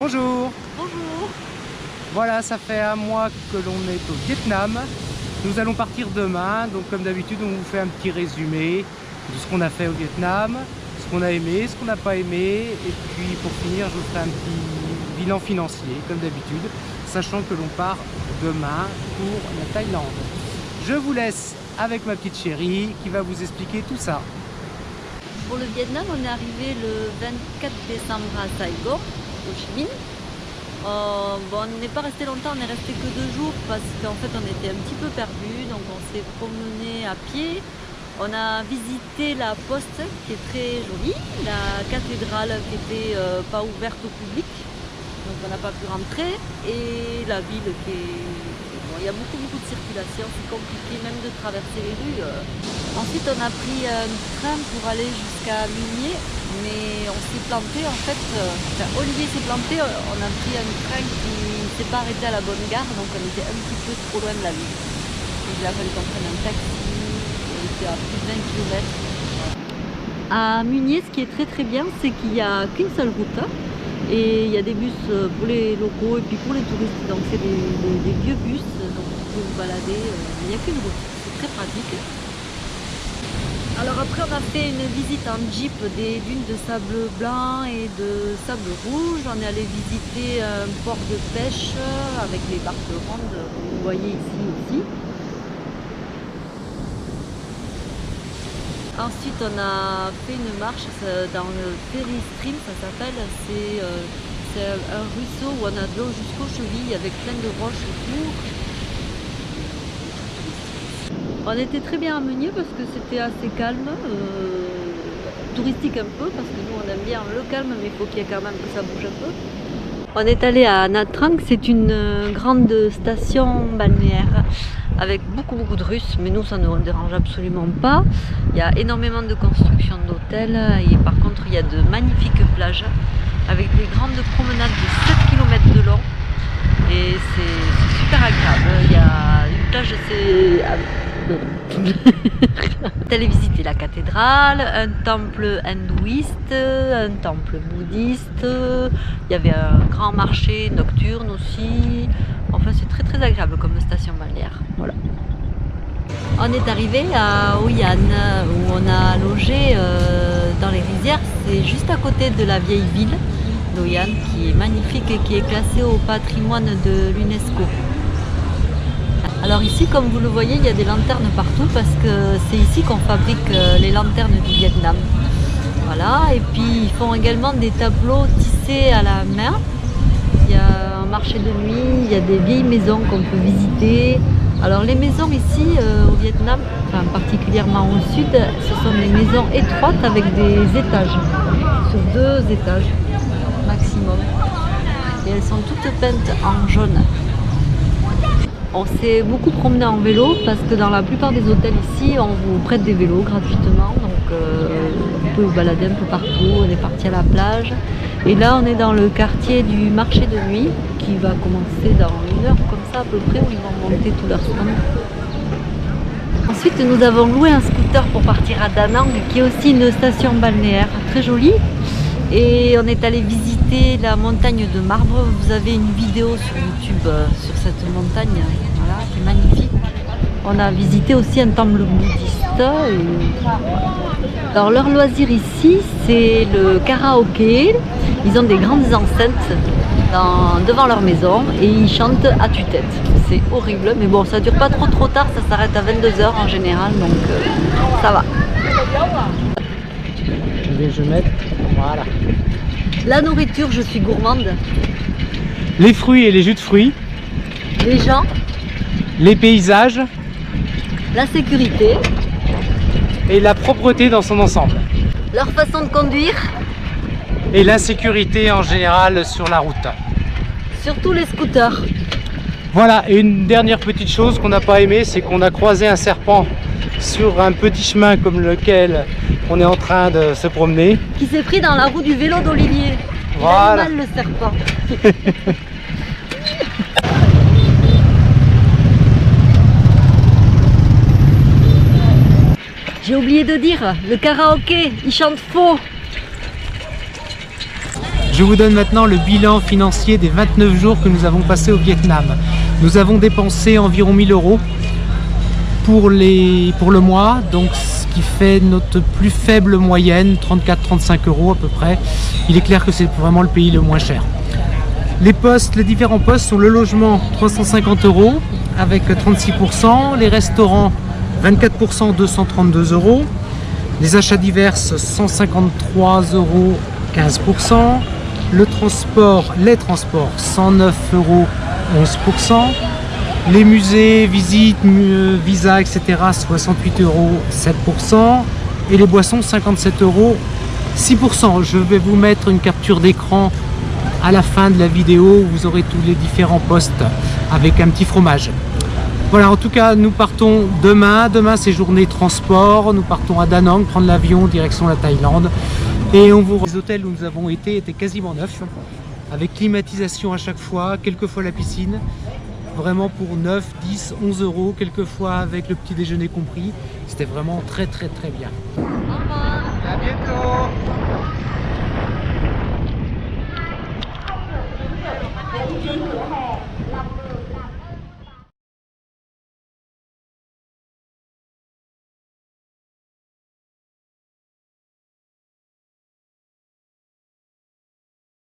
Bonjour. Bonjour. Voilà, ça fait un mois que l'on est au Vietnam. Nous allons partir demain, donc comme d'habitude on vous fait un petit résumé de ce qu'on a fait au Vietnam, ce qu'on a aimé, ce qu'on n'a pas aimé, et puis pour finir je vous ferai un petit bilan financier comme d'habitude, sachant que l'on part demain pour la Thaïlande. Je vous laisse avec ma petite chérie qui va vous expliquer tout ça. Pour le Vietnam, on est arrivé le 24 décembre à Saigon, au Chi Minh. On n'est pas resté longtemps, on est resté que 2 jours parce qu'en fait on était un petit peu perdus, donc on s'est promené à pied. On a visité la poste qui est très jolie, la cathédrale qui était pas ouverte au public, donc on n'a pas pu rentrer, et la ville qui est... Bon, il y a beaucoup de circulation, c'est compliqué même de traverser les rues. Ensuite on a pris un train pour aller jusqu'à Minier, mais on s'est planté en fait, Olivier s'est planté, on a pris un train qui ne s'est pas arrêté à la bonne gare, donc on était un petit peu trop loin de la ville. Il a fallu qu'on prenne un taxi, on était à plus de 20 km. À Munier, ce qui est très bien, c'est qu'il n'y a qu'une seule route, et il y a des bus pour les locaux et puis pour les touristes, donc c'est des vieux bus, donc vous pouvez vous balader, il n'y a qu'une route, c'est très pratique. Alors après on a fait une visite en jeep des dunes de sable blanc et de sable rouge. On est allé visiter un port de pêche avec les barques rondes que vous voyez ici aussi. Ensuite on a fait une marche dans le Ferry Stream, ça s'appelle. C'est un ruisseau où on a de l'eau jusqu'aux chevilles avec plein de roches autour. On était très bien à Meunier parce que c'était assez calme, touristique un peu, parce que nous on aime bien le calme, mais il faut qu'il y ait quand même que ça bouge un peu. On est allé à Nha Trang, c'est une grande station balnéaire avec beaucoup de Russes, mais nous ça ne nous dérange absolument pas. Il y a énormément de construction d'hôtels et par contre il y a de magnifiques plages avec des grandes promenades de 7 km de long et c'est super agréable. Il y a une plage, c'est... Allé visiter la cathédrale, un temple hindouiste, un temple bouddhiste, il y avait un grand marché nocturne aussi. Enfin c'est très agréable comme station balnéaire. Voilà. On est arrivé à Hoi An où on a logé dans les rizières, c'est juste à côté de la vieille ville d'Hoi An qui est magnifique et qui est classée au patrimoine de l'UNESCO. Alors ici, comme vous le voyez, il y a des lanternes partout parce que c'est ici qu'on fabrique les lanternes du Vietnam. Voilà, et puis ils font également des tableaux tissés à la main. Il y a un marché de nuit, il y a des vieilles maisons qu'on peut visiter. Alors les maisons ici au Vietnam, enfin particulièrement au sud, ce sont des maisons étroites avec des étages, sur 2 étages maximum. Et elles sont toutes peintes en jaune. On s'est beaucoup promené en vélo parce que dans la plupart des hôtels ici, on vous prête des vélos gratuitement. Donc vous pouvez vous balader un peu partout. On est parti à la plage. Et là, on est dans le quartier du marché de nuit qui va commencer dans 1 heure comme ça à peu près, où ils vont monter tout leur stand. Ensuite, nous avons loué un scooter pour partir à Da Nang, qui est aussi une station balnéaire très jolie. Et on est allé visiter la montagne de marbre. Vous avez une vidéo sur YouTube sur cette montagne, voilà, qui est magnifique. On a visité aussi un temple bouddhiste. Alors leur loisir ici, c'est le karaoké. Ils ont des grandes enceintes devant leur maison et ils chantent à tue-tête. C'est horrible, mais bon, ça dure pas trop tard, ça s'arrête à 22 h en général, donc ça va. Je vais mettre, voilà. La nourriture, je suis gourmande. Les fruits et les jus de fruits. Les gens. Les paysages. La sécurité. Et la propreté dans son ensemble. Leur façon de conduire. Et l'insécurité en général sur la route. Surtout les scooters. Voilà, et une dernière petite chose qu'on n'a pas aimé, c'est qu'on a croisé un serpent sur un petit chemin comme lequel on est en train de se promener. Qui s'est pris dans la roue du vélo d'Olivier. Voilà. Il a eu mal le serpent. J'ai oublié de dire, le karaoké, il chante faux. Je vous donne maintenant le bilan financier des 29 jours que nous avons passés au Vietnam. Nous avons dépensé environ 1000 € pour le mois, donc ce qui fait notre plus faible moyenne, 34-35 € à peu près. Il est clair que c'est vraiment le pays le moins cher. Les différents postes sont le logement 350 € avec 36%, les restaurants 24%, 232 €, les achats divers 153 €, 15%, les transports 109 €, 11%, les musées, visites, visa, etc. 68 €, 7%, et les boissons 57 €, 6%. Je vais vous mettre une capture d'écran à la fin de la vidéo où vous aurez tous les différents postes avec un petit fromage. Voilà, en tout cas, nous partons demain. Demain, c'est journée transport. Nous partons à Da Nang, prendre l'avion direction la Thaïlande. Et les hôtels où nous avons été étaient quasiment neufs, avec climatisation à chaque fois, quelquefois la piscine. Vraiment pour 9, 10, 11 €, quelquefois avec le petit déjeuner compris. C'était vraiment très bien. Au revoir. À bientôt.